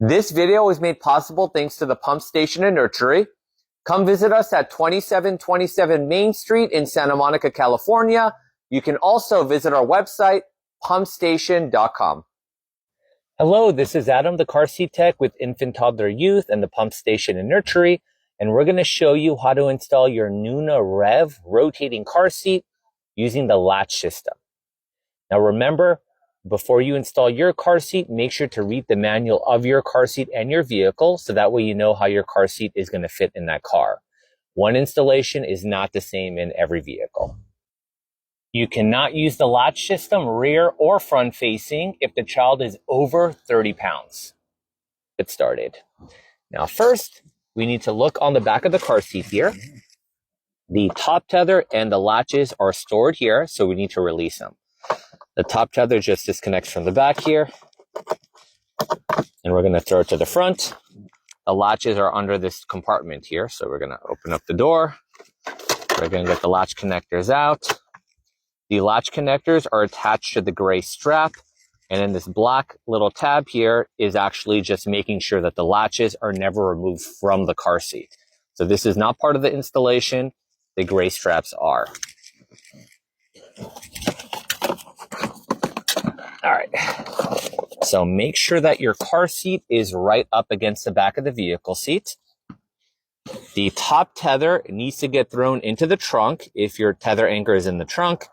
This video was made possible thanks to the Pump Station and Nursery. Come visit us at 2727 Main Street in Santa Monica, California. You can also visit our website, pumpstation.com. Hello, this is Adam, the car seat tech with Infant Toddler Youth and the Pump Station and Nursery, and we're going to show you how to install your Nuna Revv rotating car seat using the LATCH system. Now remember, before you install your car seat, make sure to read the manual of your car seat and your vehicle, so that way you know how your car seat is going to fit in that car. One installation is not the same in every vehicle. You cannot use the LATCH system rear or front facing if the child is over 30 pounds. Get started. Now first, we need to look on the back of the car seat here. The top tether and the latches are stored here, so we need to release them. The top tether just disconnects from the back here, and we're going to throw it to the front. The latches are under this compartment here, so we're going to open up the door. We're going to get the latch connectors out. The latch connectors are attached to the gray strap, and then this black little tab here is actually just making sure that the latches are never removed from the car seat. So this is not part of the installation. The gray straps are. All right, so make sure that your car seat is right up against the back of the vehicle seat. The top tether needs to get thrown into the trunk if your tether anchor is in the trunk.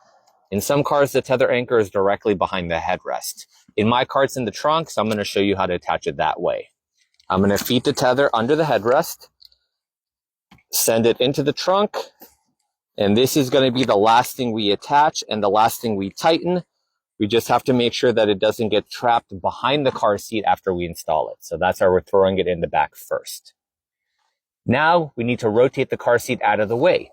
In some cars, the tether anchor is directly behind the headrest. In my car, it's in the trunk, so I'm going to show you how to attach it that way. I'm going to feed the tether under the headrest, send it into the trunk, and this is going to be the last thing we attach and the last thing we tighten. We just have to make sure that it doesn't get trapped behind the car seat after we install it. So that's why we're throwing it in the back first. Now we need to rotate the car seat out of the way.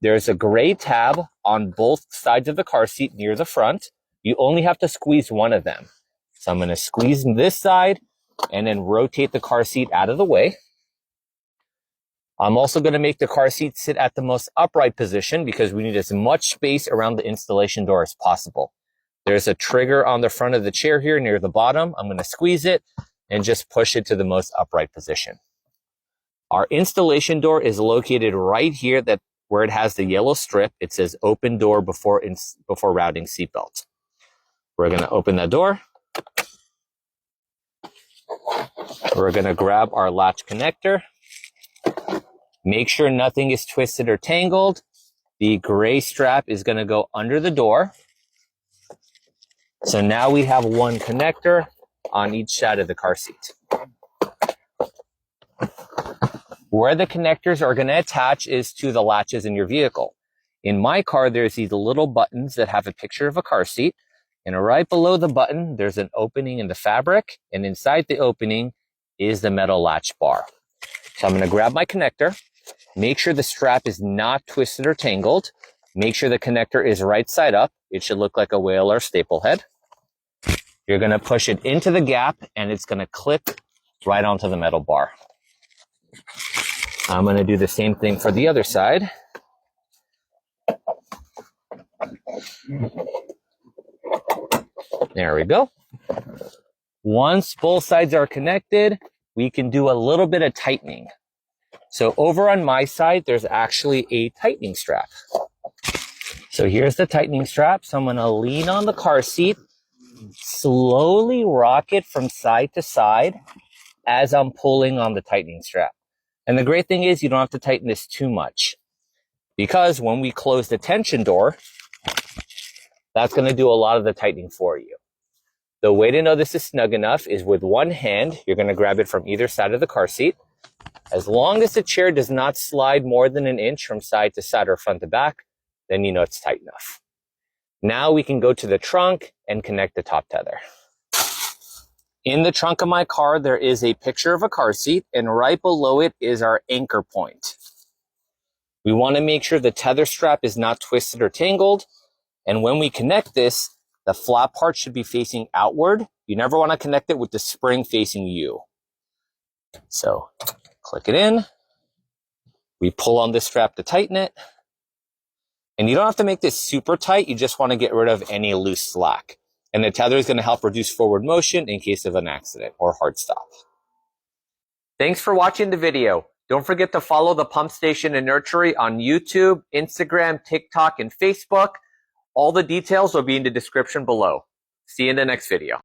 There's a gray tab on both sides of the car seat near the front. You only have to squeeze one of them. So I'm going to squeeze this side and then rotate the car seat out of the way. I'm also going to make the car seat sit at the most upright position because we need as much space around the installation door as possible. There's a trigger on the front of the chair here near the bottom. I'm going to squeeze it and just push it to the most upright position. Our installation door is located right here, where it has the yellow strip. It says open door before routing seatbelt. We're going to open that door. We're going to grab our latch connector. Make sure nothing is twisted or tangled. The gray strap is going to go under the door. So now we have one connector on each side of the car seat. Where the connectors are going to attach is to the latches in your vehicle. In my car, there's these little buttons that have a picture of a car seat. And right below the button, there's an opening in the fabric. And inside the opening is the metal latch bar. So I'm going to grab my connector. Make sure the strap is not twisted or tangled. Make sure the connector is right side up. It should look like a whale or staple head. You're going to push it into the gap, and it's going to clip right onto the metal bar. I'm going to do the same thing for the other side. There we go. Once both sides are connected, we can do a little bit of tightening. So over on my side, there's actually a tightening strap. So here's the tightening strap. So I'm going to lean on the car seat, slowly rock it from side to side as I'm pulling on the tightening strap. And the great thing is you don't have to tighten this too much, because when we close the tension door, that's going to do a lot of the tightening for you. The way to know this is snug enough is with one hand, you're going to grab it from either side of the car seat. As long as the chair does not slide more than an inch from side to side or front to back, then you know it's tight enough. Now we can go to the trunk and connect the top tether. In the trunk of my car, there is a picture of a car seat, and right below it is our anchor point. We want to make sure the tether strap is not twisted or tangled. And when we connect this, the flat part should be facing outward. You never want to connect it with the spring facing you. So click it in. We pull on this strap to tighten it. And you don't have to make this super tight. You just want to get rid of any loose slack. And the tether is going to help reduce forward motion in case of an accident or hard stop. Thanks for watching the video. Don't forget to follow the Pump Station and Nursery on YouTube, Instagram, TikTok, and Facebook. All the details will be in the description below. See you in the next video.